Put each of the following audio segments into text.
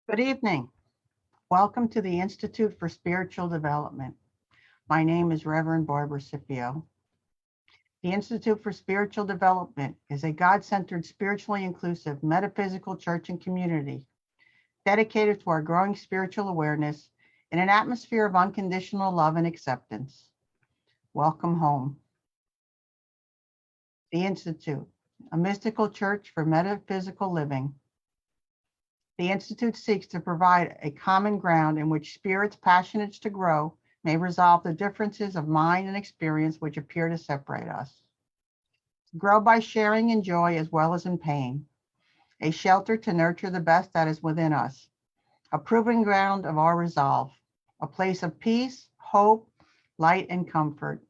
Good evening. Welcome to the Institute for Spiritual Development. My name is Reverend Barbara Scipio. The Institute for Spiritual Development is a God-centered, spiritually inclusive, metaphysical church and community dedicated to our growing spiritual awareness in an atmosphere of unconditional love and acceptance. Welcome home. The Institute, a mystical church for metaphysical living. The Institute seeks to provide a common ground in which spirits passionate to grow may resolve the differences of mind and experience which appear to separate us. Grow by sharing in joy as well as in pain. A shelter to nurture the best that is within us. A proving ground of our resolve. A place of peace, hope, light, and comfort.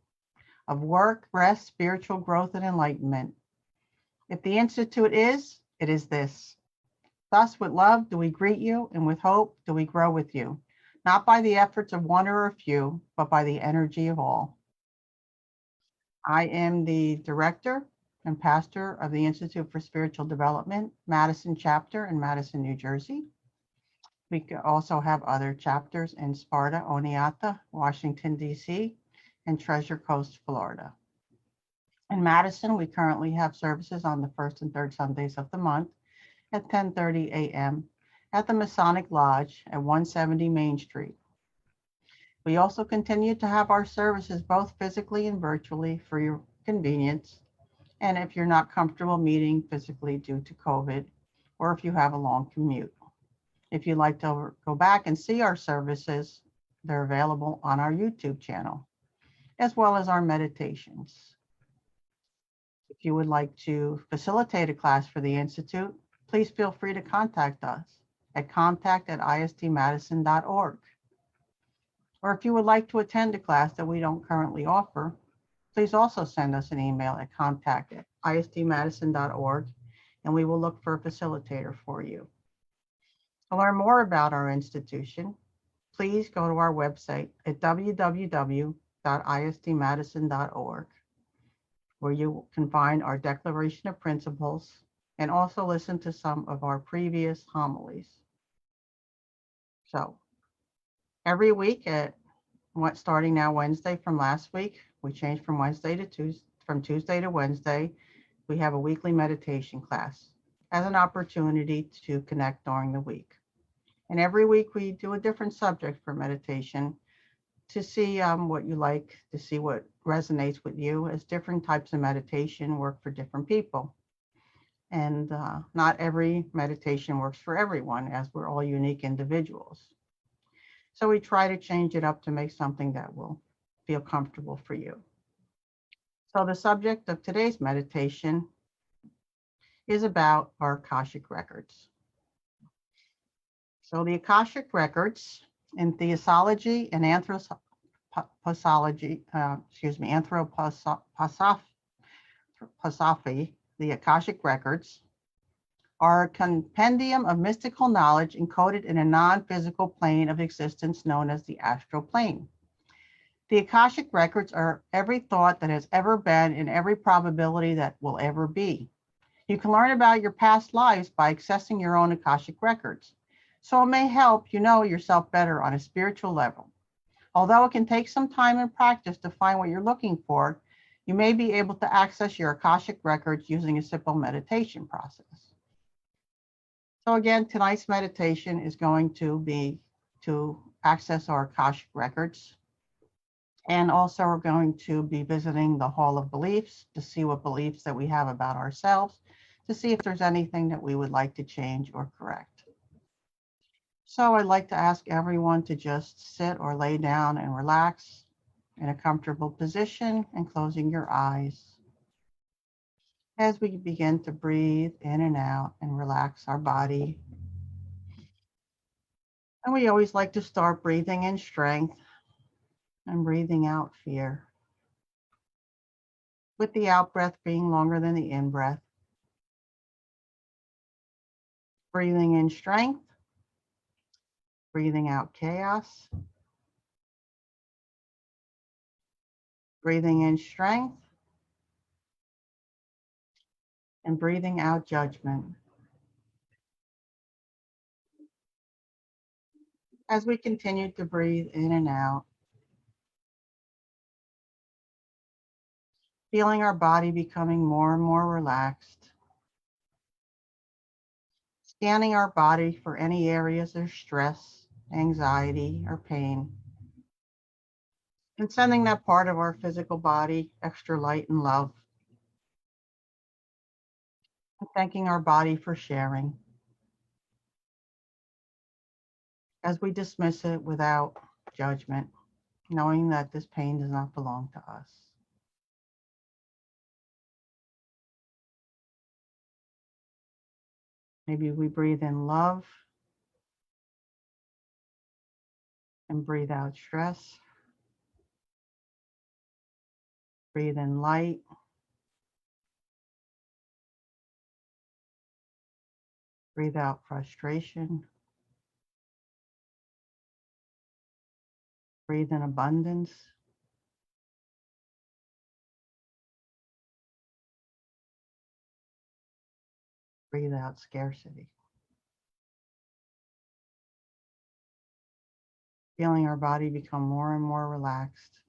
Of work, rest, spiritual growth, and enlightenment. If the Institute is, it is this. Thus, with love do we greet you, and with hope do we grow with you, not by the efforts of one or a few, but by the energy of all. I am the director and pastor of the Institute for Spiritual Development, Madison chapter in Madison, New Jersey. We also have other chapters in Sparta, Oneonta, Washington, D.C., and Treasure Coast, Florida. In Madison, we currently have services on the first and third Sundays of the month at 10:30 a.m. at the Masonic Lodge at 170 Main Street. We also continue to have our services both physically and virtually for your convenience, and if you're not comfortable meeting physically due to COVID, or if you have a long commute. If you'd like to go back and see our services, they're available on our YouTube channel, as well as our meditations. If you would like to facilitate a class for the Institute, please feel free to contact us at contact@istmadison.org. Or if you would like to attend a class that we don't currently offer, please also send us an email at contact@istmadison.org, and we will look for a facilitator for you. To learn more about our institution, please go to our website at www.istmadison.org, where you can find our Declaration of Principles and also listen to some of our previous homilies. So every week starting now Wednesday from last week, we changed from Tuesday to Wednesday, we have a weekly meditation class as an opportunity to connect during the week. And every week we do a different subject for meditation to see what you like, to see what resonates with you, as different types of meditation work for different people. And not every meditation works for everyone, as we're all unique individuals. So we try to change it up to make something that will feel comfortable for you. So the subject of today's meditation is about our Akashic records. So the Akashic records in theosophy and anthroposophy, the Akashic records are a compendium of mystical knowledge encoded in a non-physical plane of existence known as the astral plane. The Akashic records are every thought that has ever been and every probability that will ever be. You can learn about your past lives by accessing your own Akashic records, so it may help you know yourself better on a spiritual level. Although it can take some time and practice to find what you're looking for, you may be able to access your Akashic records using a simple meditation process. So again, tonight's meditation is going to be to access our Akashic records. And also we're going to be visiting the Hall of Beliefs to see what beliefs that we have about ourselves, to see if there's anything that we would like to change or correct. So I'd like to ask everyone to just sit or lay down and relax in a comfortable position and closing your eyes as we begin to breathe in and out and relax our body. And we always like to start breathing in strength and breathing out fear, with the out breath being longer than the in breath. Breathing in strength, breathing out chaos, breathing in strength, and breathing out judgment. As we continue to breathe in and out, feeling our body becoming more and more relaxed, scanning our body for any areas of stress, anxiety, or pain, and sending that part of our physical body extra light and love, and thanking our body for sharing as we dismiss it without judgment, knowing that this pain does not belong to us. Maybe we breathe in love and breathe out stress. Breathe in light. Breathe out frustration. Breathe in abundance. Breathe out scarcity. Feeling our body become more and more relaxed.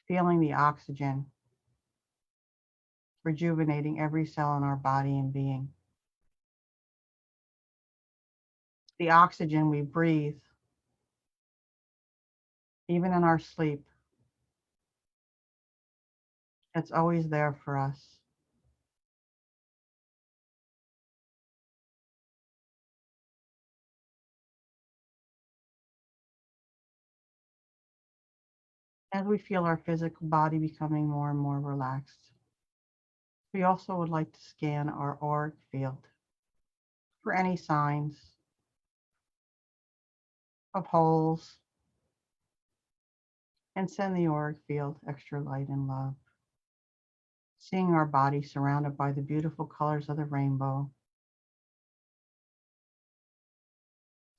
Feeling the oxygen rejuvenating every cell in our body and being. The oxygen we breathe, even in our sleep, it's always there for us. As we feel our physical body becoming more and more relaxed, we also would like to scan our auric field for any signs of holes and send the auric field extra light and love. Seeing our body surrounded by the beautiful colors of the rainbow,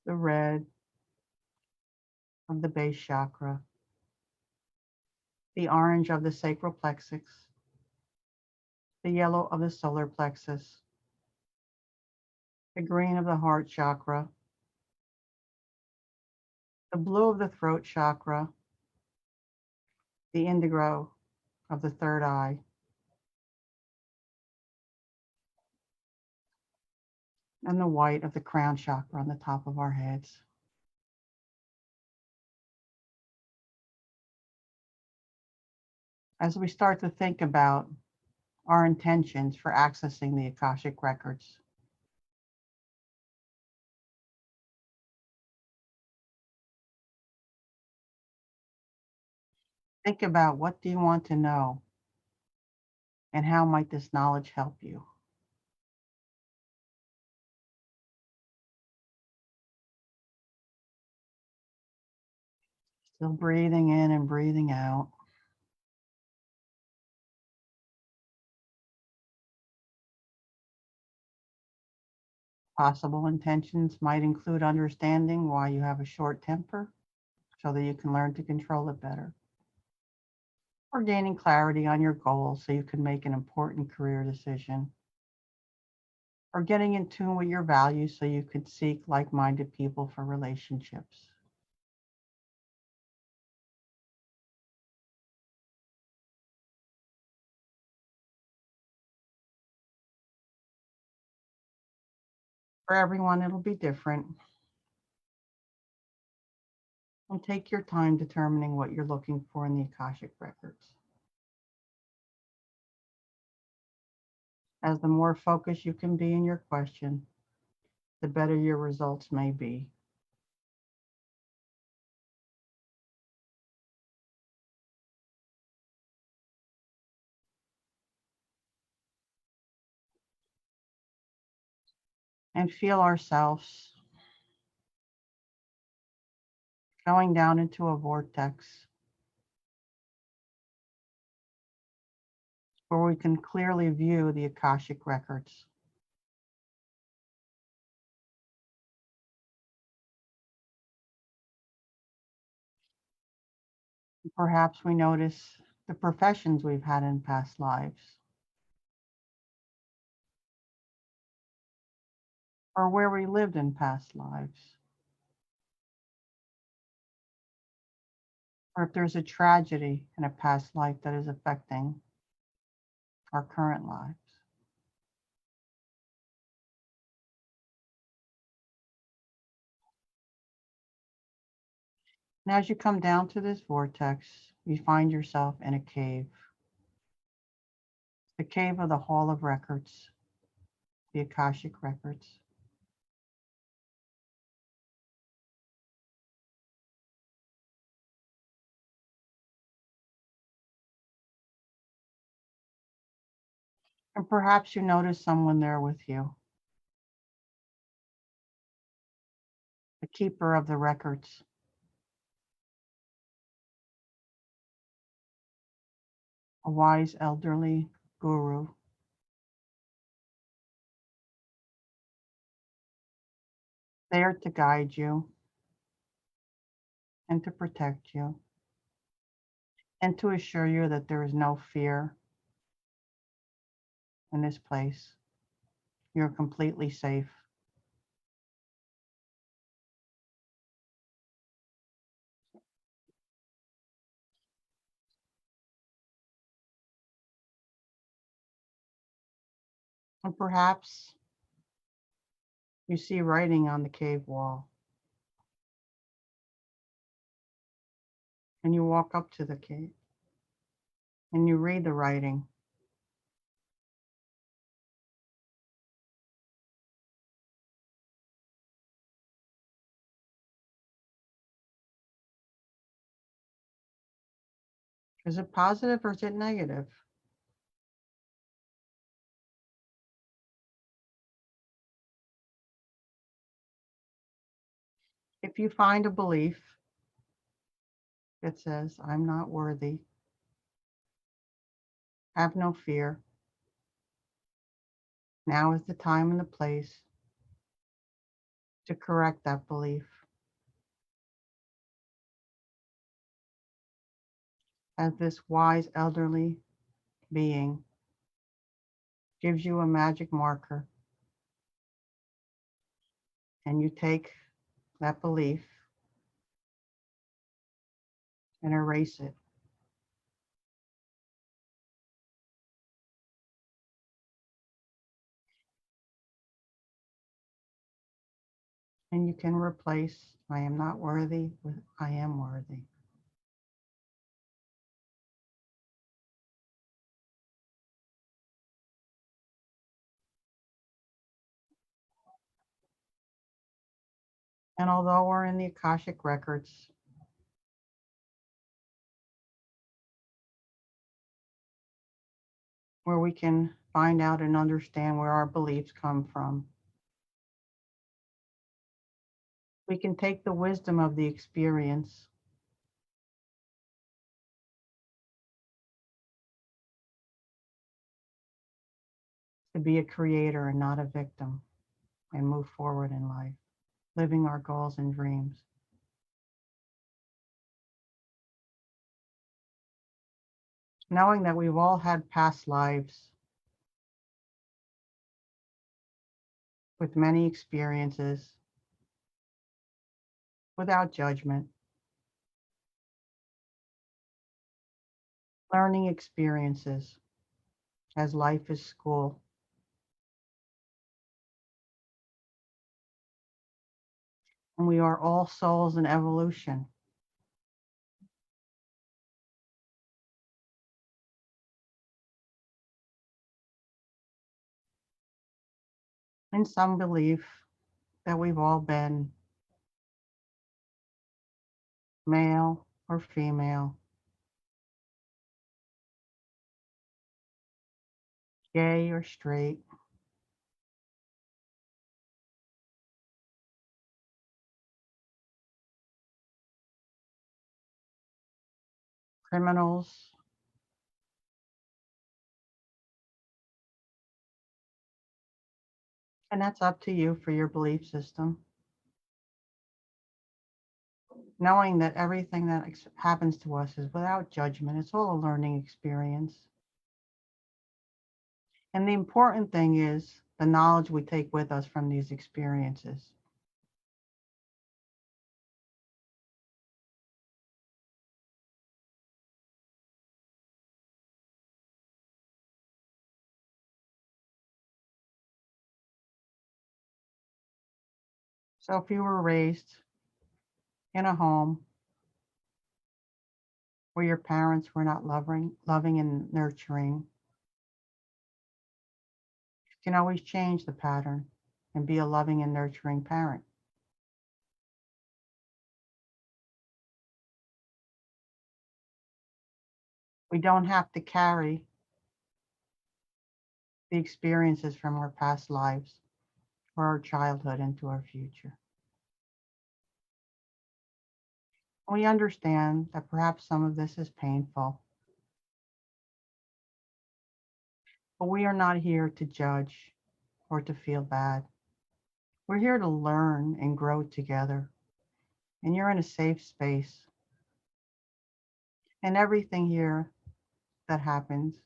the red of the base chakra, the orange of the sacral plexus, the yellow of the solar plexus, the green of the heart chakra, the blue of the throat chakra, the indigo of the third eye, and the white of the crown chakra on the top of our heads. As we start to think about our intentions for accessing the Akashic records, think about what do you want to know and how might this knowledge help you? Still breathing in and breathing out. Possible intentions might include understanding why you have a short temper so that you can learn to control it better, or gaining clarity on your goals so you can make an important career decision, or getting in tune with your values so you could seek like-minded people for relationships. For everyone, it'll be different. And take your time determining what you're looking for in the Akashic records. As the more focused you can be in your question, the better your results may be. And feel ourselves going down into a vortex where we can clearly view the Akashic records. Perhaps we notice the professions we've had in past lives, or where we lived in past lives. or if there's a tragedy in a past life that is affecting our current lives. And as you come down to this vortex, you find yourself in a cave, the cave of the Hall of Records, the Akashic Records. And perhaps you notice someone there with you, the keeper of the records, a wise elderly guru. There to guide you and to protect you and to assure you that there is no fear in this place. You're completely safe. And perhaps you see writing on the cave wall and you walk up to the cave and you read the writing. Is it positive or is it negative? If you find a belief that says, I'm not worthy, have no fear, now is the time and the place to correct that belief. As this wise elderly being gives you a magic marker and you take that belief and erase it. And you can replace I am not worthy with I am worthy. And although we're in the Akashic records, where we can find out and understand where our beliefs come from, we can take the wisdom of the experience to be a creator and not a victim and move forward in life, living our goals and dreams. Knowing that we've all had past lives with many experiences without judgment, learning experiences as life is school. And we are all souls in evolution. In some belief that we've all been male or female, gay or straight, criminals, and that's up to you for your belief system. Knowing that everything that happens to us is without judgment, it's all a learning experience. And the important thing is the knowledge we take with us from these experiences. So if you were raised in a home where your parents were not loving and nurturing, you can always change the pattern and be a loving and nurturing parent. We don't have to carry the experiences from our past lives or our childhood into our future. We understand that perhaps some of this is painful, but we are not here to judge or to feel bad. We're here to learn and grow together. And you're in a safe space. And everything here that happens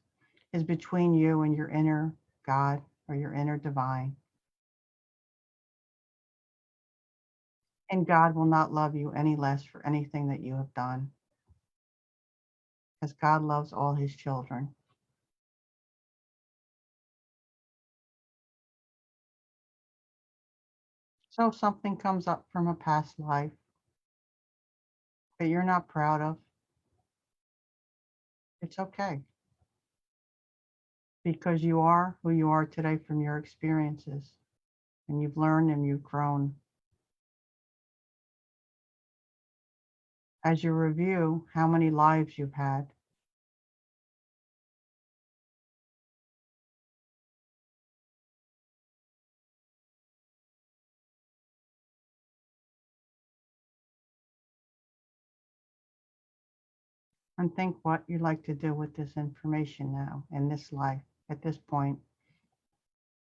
is between you and your inner God or your inner divine. And God will not love you any less for anything that you have done, as God loves all his children. So if something comes up from a past life that you're not proud of, it's okay, because you are who you are today from your experiences, and you've learned and you've grown. As you review how many lives you've had, and think what you'd like to do with this information now in this life, at this point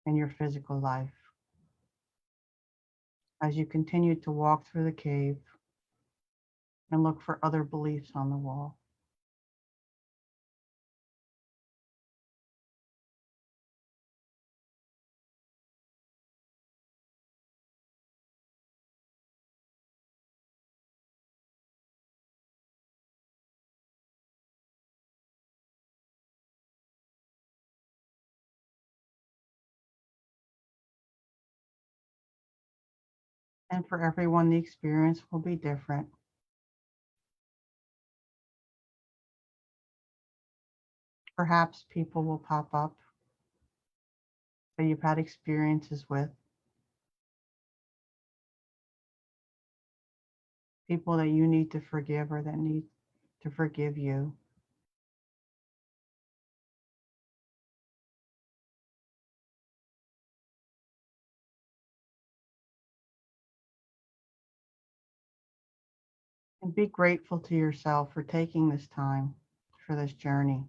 in your physical life. As you continue to walk through the cave and look for other beliefs on the wall. And for everyone, the experience will be different. Perhaps people will pop up that you've had experiences with, people that you need to forgive or that need to forgive you. And be grateful to yourself for taking this time for this journey,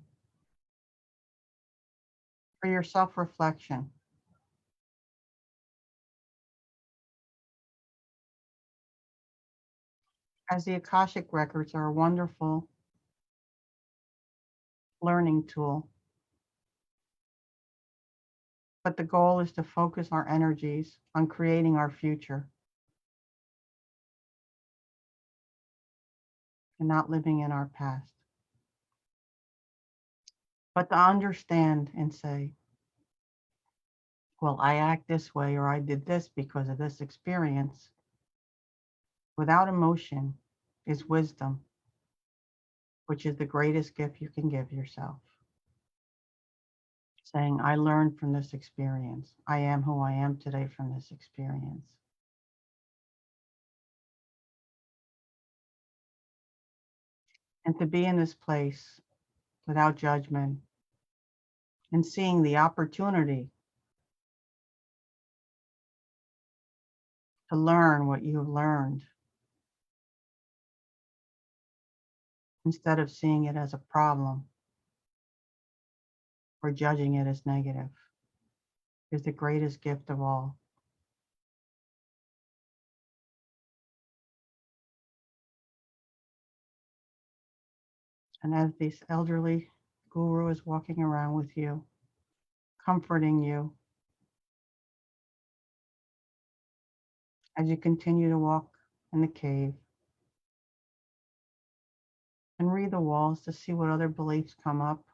for your self-reflection. As the Akashic records are a wonderful learning tool, but the goal is to focus our energies on creating our future and not living in our past. But to understand and say, well, I act this way or I did this because of this experience, without emotion is wisdom, which is the greatest gift you can give yourself. Saying, I learned from this experience. I am who I am today from this experience. And to be in this place without judgment and seeing the opportunity to learn what you have learned instead of seeing it as a problem or judging it as negative is the greatest gift of all. And as this elderly guru is walking around with you, comforting you, as you continue to walk in the cave and read the walls to see what other beliefs come up,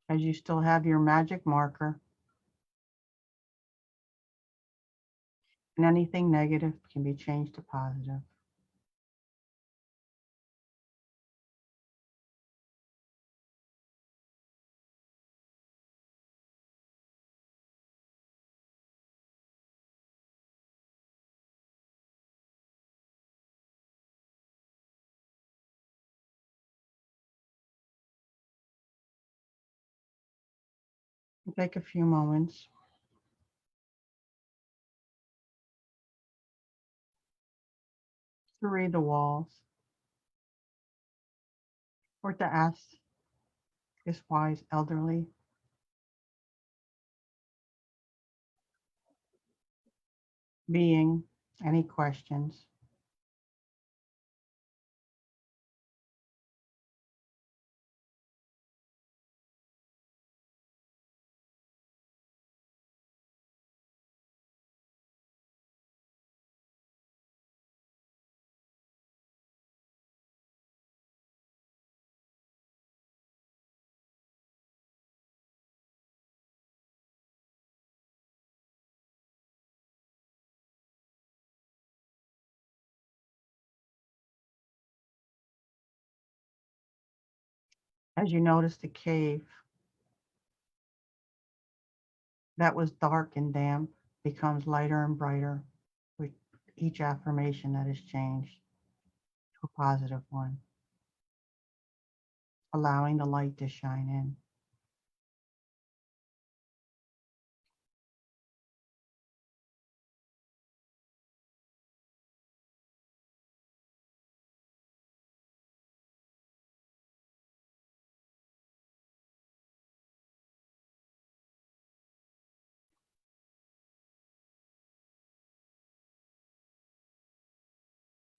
as you still have your magic marker and anything negative can be changed to positive. Take a few moments to read the walls or to ask this wise elderly being any questions. As you notice the cave that was dark and damp becomes lighter and brighter with each affirmation that is changed to a positive one, allowing the light to shine in.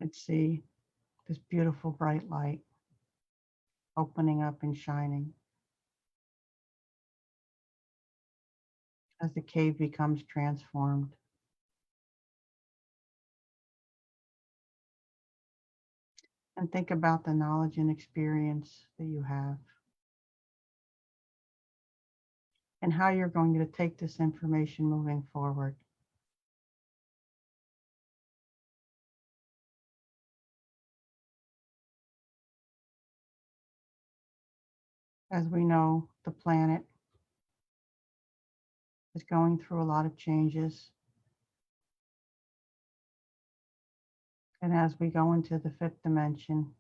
And see this beautiful bright light opening up and shining as the cave becomes transformed. And think about the knowledge and experience that you have and how you're going to take this information moving forward. As we know, the planet is going through a lot of changes. And as we go into the fifth dimension,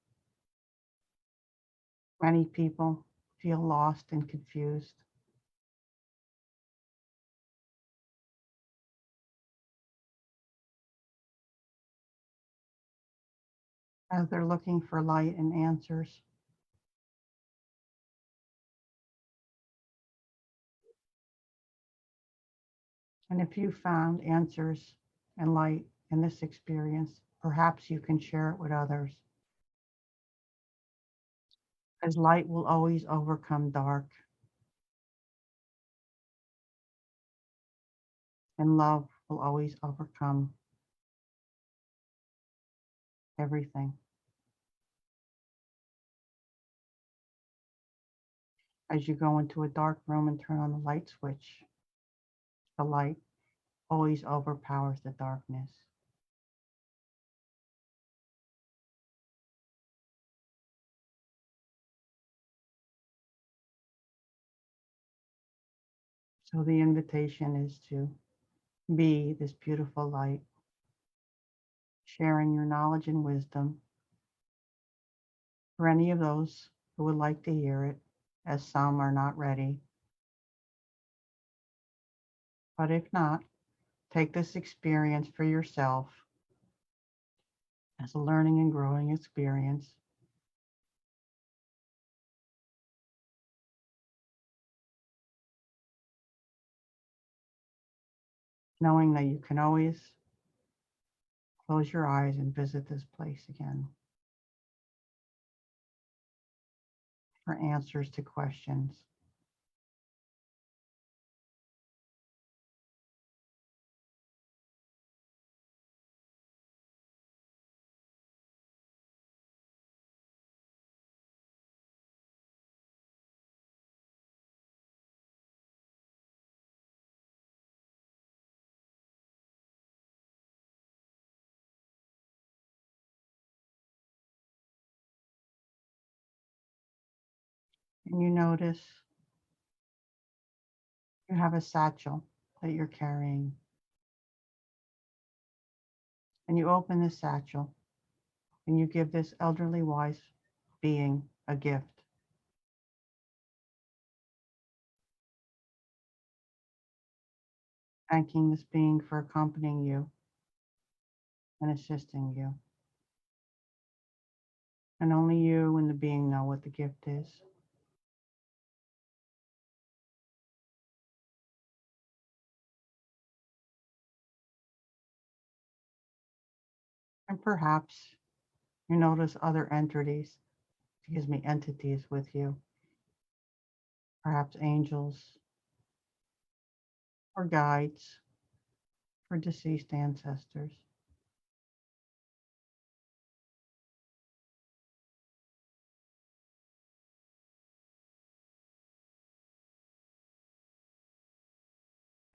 many people feel lost and confused. As they're looking for light and answers. And if you found answers and light in this experience, perhaps you can share it with others. As light will always overcome dark, and love will always overcome everything. As you go into a dark room and turn on the light switch, the light always overpowers the darkness. So the invitation is to be this beautiful light, sharing your knowledge and wisdom for any of those who would like to hear it, as some are not ready. But if not, take this experience for yourself as a learning and growing experience. Knowing that you can always close your eyes and visit this place again for answers to questions. And you notice you have a satchel that you're carrying. And you open the satchel and you give this elderly wise being a gift. Thanking this being for accompanying you and assisting you. And only you and the being know what the gift is. And perhaps you notice other entities with you. Perhaps angels or guides or deceased ancestors.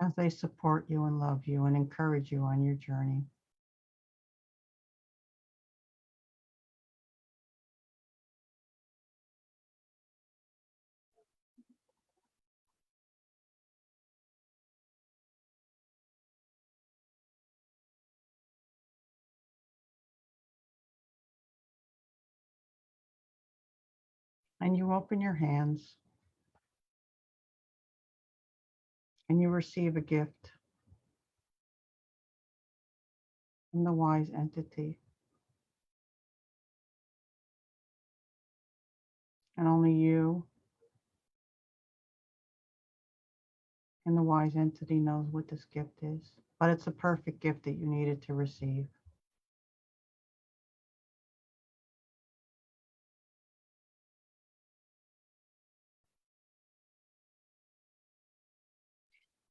As they support you and love you and encourage you on your journey. And you open your hands and you receive a gift from the wise entity. And only you and the wise entity knows what this gift is. But it's a perfect gift that you needed to receive.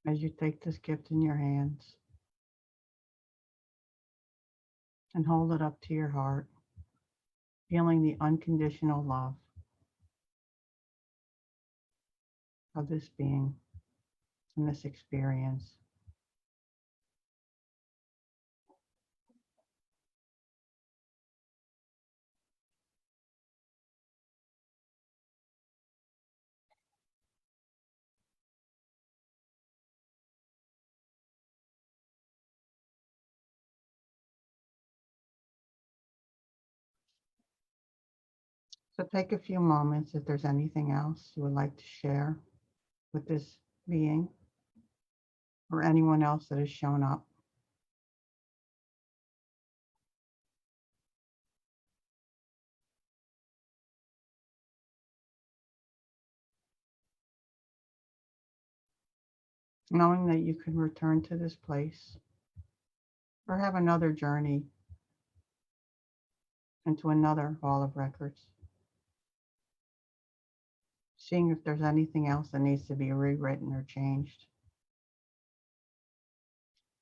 As you take this gift in your hands and hold it up to your heart, feeling the unconditional love of this being and this experience. So take a few moments if there's anything else you would like to share with this being or anyone else that has shown up. Knowing that you can return to this place or have another journey into another hall of records. Seeing if there's anything else that needs to be rewritten or changed.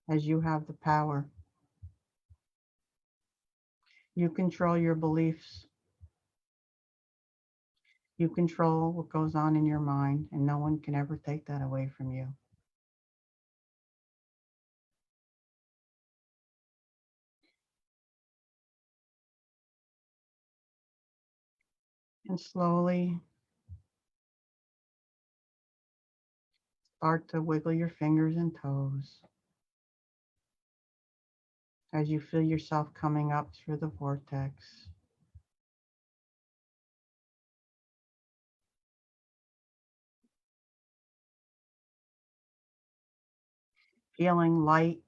As you have the power, you control your beliefs. You control what goes on in your mind, and no one can ever take that away from you. And slowly start to wiggle your fingers and toes as you feel yourself coming up through the vortex. Feeling light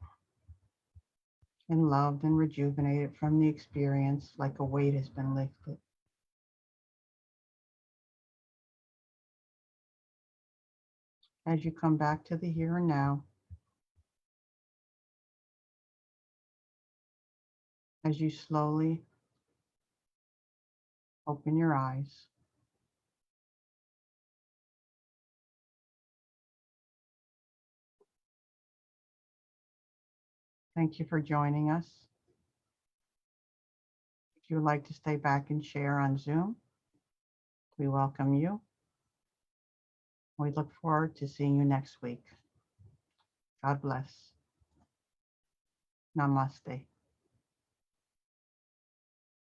and loved and rejuvenated from the experience, like a weight has been lifted. As you come back to the here and now, as you slowly open your eyes, thank you for joining us. If you would like to stay back and share on Zoom, we welcome you. We look forward to seeing you next week. God bless. Namaste.